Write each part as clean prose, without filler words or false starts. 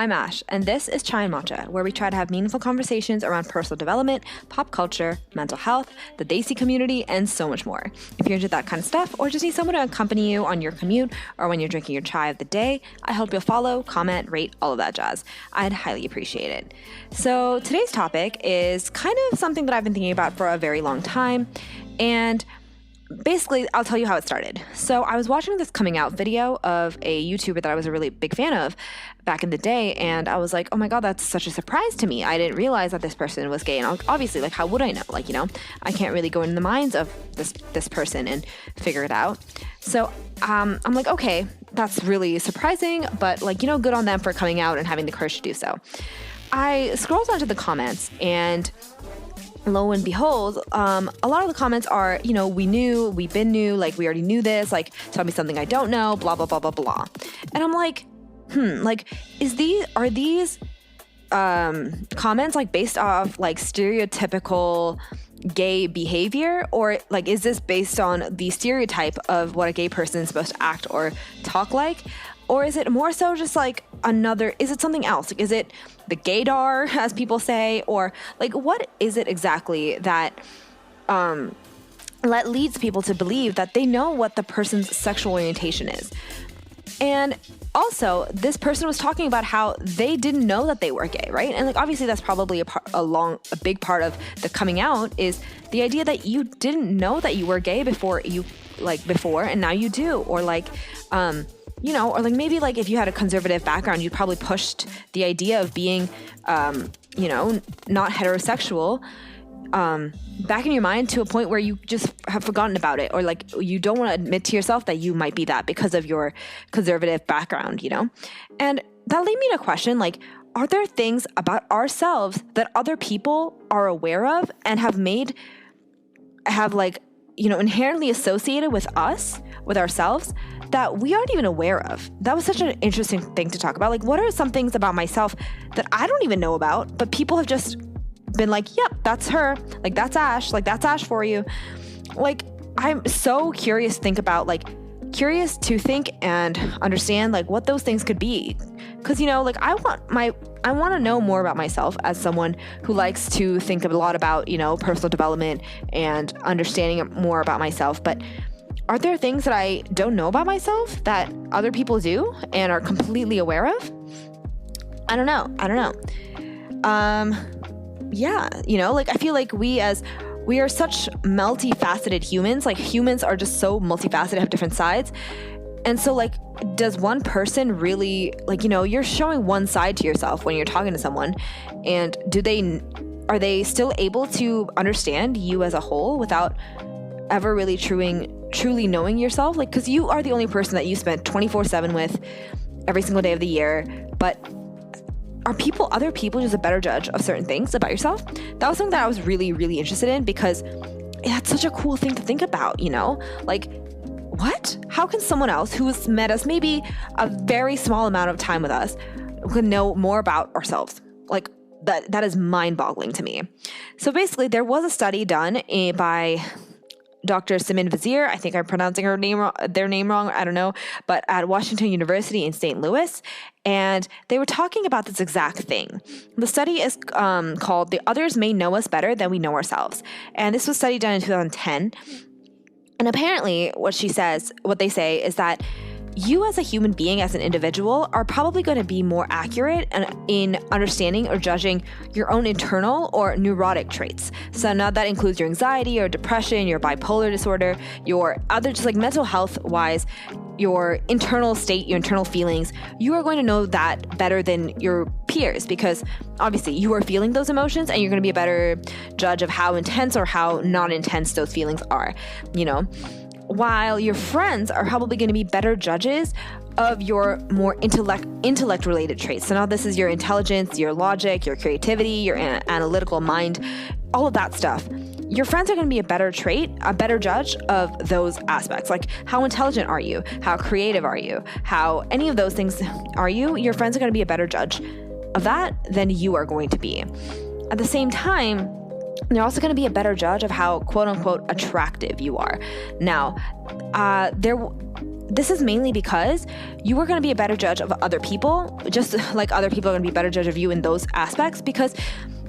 I'm Ash, and this is Chai and Matcha, where we try to have meaningful conversations around personal development, pop culture, mental health, the Desi community, and so much more. If you're into that kind of stuff, or just need someone to accompany you on your commute or when you're drinking your chai of the day, I hope you'll follow, comment, rate, all of that jazz. I'd highly appreciate it. So today's topic is kind of something that I've been thinking about for a very long time, and basically, I'll tell you how it started. So I was watching this coming out video of a YouTuber that I was a really big fan of back in the day, and I was like, oh my god, that's such a surprise to me. I didn't realize that this person was gay, and obviously, like, how would I know? Like, I can't really go into the minds of this person and figure it out. So I'm like, okay, that's really surprising, but good on them for coming out and having the courage to do so. I scrolled onto the comments, and lo and behold, a lot of the comments are, we knew, we've been new, like, we already knew this, like, tell me something I don't know, blah, blah, blah, blah, blah. And I'm like, are these comments, like, based off, like, stereotypical gay behavior? Or, like, is this based on the stereotype of what a gay person is supposed to act or talk like? Or is it more so just, like, is it something else? Like, is it the gaydar, as people say? Or, like, what is it exactly that leads people to believe that they know what the person's sexual orientation is? And also, this person was talking about how they didn't know that they were gay, right? And, like, obviously that's probably a big part of the coming out is the idea that you didn't know that you were gay before, and now you do. Or, like, or, like, maybe, like, if you had a conservative background, you probably pushed the idea of being, not heterosexual back in your mind to a point where you just have forgotten about it, or, like, you don't want to admit to yourself that you might be that because of your conservative background, And that led me to question, like, are there things about ourselves that other people are aware of and have inherently associated with us, with ourselves, that we aren't even aware of? That was such an interesting thing to talk about. Like, what are some things about myself that I don't even know about, but people have just been like, yep, that's her. Like, that's Ash. Like, that's Ash for you. Like, I'm so curious to think and understand, like, what those things could be. Because, I want to know more about myself as someone who likes to think a lot about, personal development and understanding more about myself. But are there things that I don't know about myself that other people do and are completely aware of? I don't know. Yeah, I feel like we are such multifaceted humans. Like, humans are just so multifaceted, have different sides. And so, like, does one person really, like, you're showing one side to yourself when you're talking to someone, and are they still able to understand you as a whole without ever really truly knowing yourself? Like, because you are the only person that you spend 24/7 with every single day of the year. But are other people just a better judge of certain things about yourself? That was something that I was really, really interested in, because that's such a cool thing to think about, Like, what? How can someone else who's met us maybe a very small amount of time with us can know more about ourselves? Like, that is mind-boggling to me. So basically, there was a study done by Dr. Simin Vazir, I think I'm pronouncing their name wrong, I don't know, but at Washington University in St. Louis, and they were talking about this exact thing. The study is called "The Others May Know Us Better Than We Know Ourselves," and this was a study done in 2010. And apparently, what they say is that you as a human being, as an individual, are probably going to be more accurate in understanding or judging your own internal or neurotic traits. So now that includes your anxiety or depression, your bipolar disorder, your other, just like mental health wise, your internal state, your internal feelings. You are going to know that better than your peers, because obviously you are feeling those emotions, and you're going to be a better judge of how intense or how not intense those feelings are, while your friends are probably going to be better judges of your more intellect-related traits. So now this is your intelligence, your logic, your creativity, your analytical mind, all of that stuff. Your friends are going to be a better judge of those aspects. Like, how intelligent are you? How creative are you? How any of those things are you? Your friends are going to be a better judge of that than you are going to be. At the same time, they're also going to be a better judge of how quote unquote attractive you are. Now, this is mainly because you are going to be a better judge of other people, just like other people are going to be a better judge of you in those aspects, because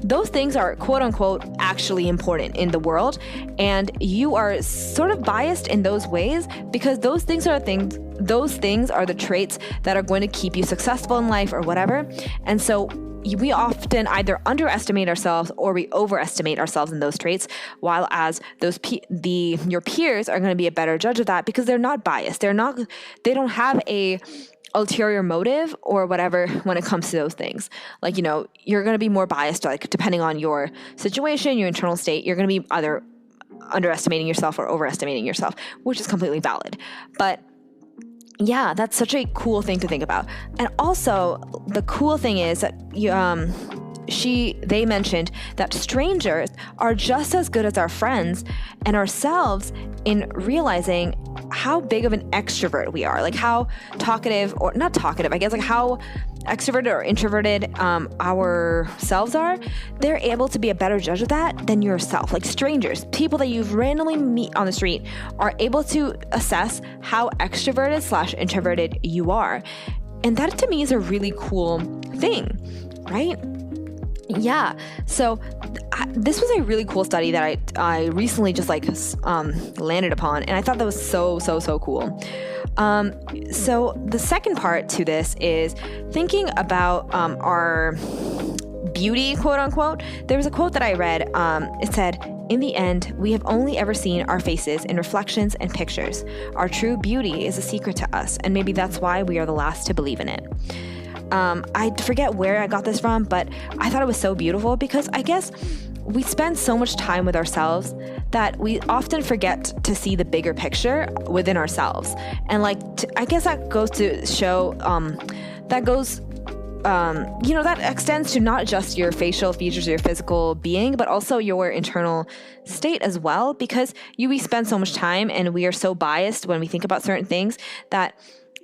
those things are quote unquote actually important in the world. And you are sort of biased in those ways because those things are the traits that are going to keep you successful in life or whatever. And so we often either underestimate ourselves or we overestimate ourselves in those traits, while as your peers are going to be a better judge of that because they're not biased. They don't have a ulterior motive or whatever when it comes to those things. Like, you're going to be more biased, like depending on your situation, your internal state, you're going to be either underestimating yourself or overestimating yourself, which is completely valid. But yeah, that's such a cool thing to think about. And also the cool thing is that they mentioned that strangers are just as good as our friends and ourselves in realizing how big of an extrovert we are, like how talkative, or not talkative, I guess, like how extroverted or introverted ourselves are. They're able to be a better judge of that than yourself. Like strangers, people that you randomly meet on the street, are able to assess how extroverted/introverted you are. And that to me is a really cool thing, right? Yeah. So this was a really cool study that I recently just landed upon, and I thought that was so cool. So the second part to this is thinking about our beauty, quote unquote. There was a quote that I read. It said, "In the end, we have only ever seen our faces in reflections and pictures. Our true beauty is a secret to us, and maybe that's why we are the last to believe in it." I forget where I got this from, but I thought it was so beautiful because I guess we spend so much time with ourselves that we often forget to see the bigger picture within ourselves. And I guess that goes to show, that extends to not just your facial features or your physical being, but also your internal state as well, because we spend so much time and we are so biased when we think about certain things that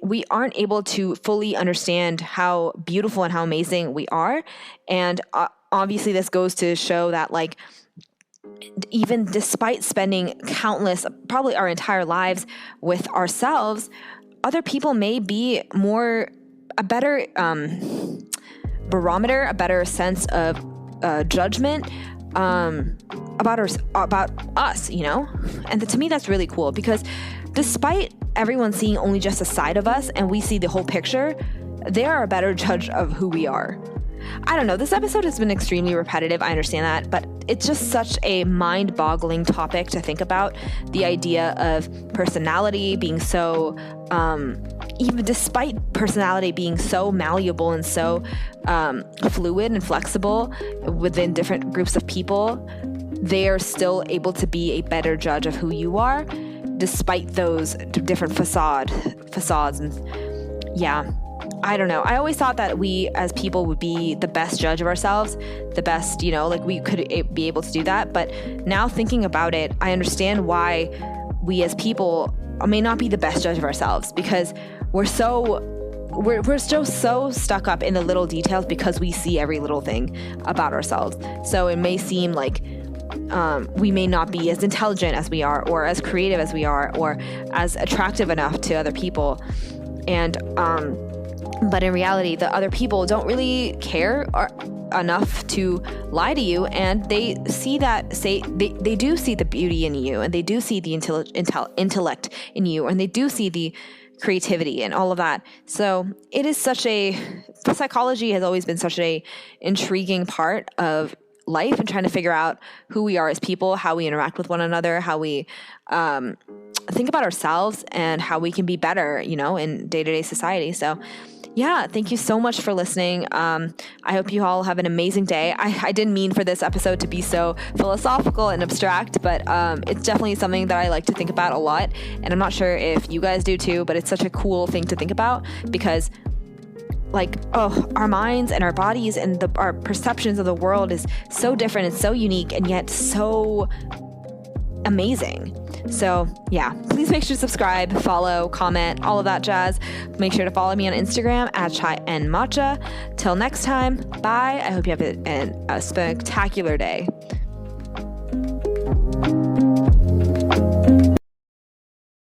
we aren't able to fully understand how beautiful and how amazing we are. And obviously this goes to show that even despite spending countless, probably our entire lives with ourselves, other people may be a better barometer, a better sense of judgment about us, And to me, that's really cool because despite everyone seeing only just a side of us and we see the whole picture, they are a better judge of who we are. I don't know, this episode has been extremely repetitive, I understand that, but it's just such a mind-boggling topic to think about. The idea of personality being so, even despite personality being so malleable and so fluid and flexible within different groups of people, they are still able to be a better judge of who you are, despite those different facades. And yeah, I don't know. I always thought that we as people would be the best judge of ourselves, the best, we could be able to do that. But now thinking about it, I understand why we as people may not be the best judge of ourselves, because we're still so stuck up in the little details because we see every little thing about ourselves. So it may seem like we may not be as intelligent as we are, or as creative as we are, or as attractive enough to other people. And but in reality, the other people don't really care enough to lie to you, and they see they do see the beauty in you, and they do see the intellect in you, and they do see the creativity and all of that. So it is psychology has always been such a intriguing part of life, and trying to figure out who we are as people, how we interact with one another, how we think about ourselves, and how we can be better, in day-to-day society. So yeah, thank you so much for listening. I hope you all have an amazing day. I didn't mean for this episode to be so philosophical and abstract, but it's definitely something that I like to think about a lot. And I'm not sure if you guys do too, but it's such a cool thing to think about because our minds and our bodies and our perceptions of the world is so different and so unique, and yet so amazing. So yeah, please make sure to subscribe, follow, comment, all of that jazz. Make sure to follow me on Instagram at Chai and Matcha. Till next time, bye. I hope you have a spectacular day.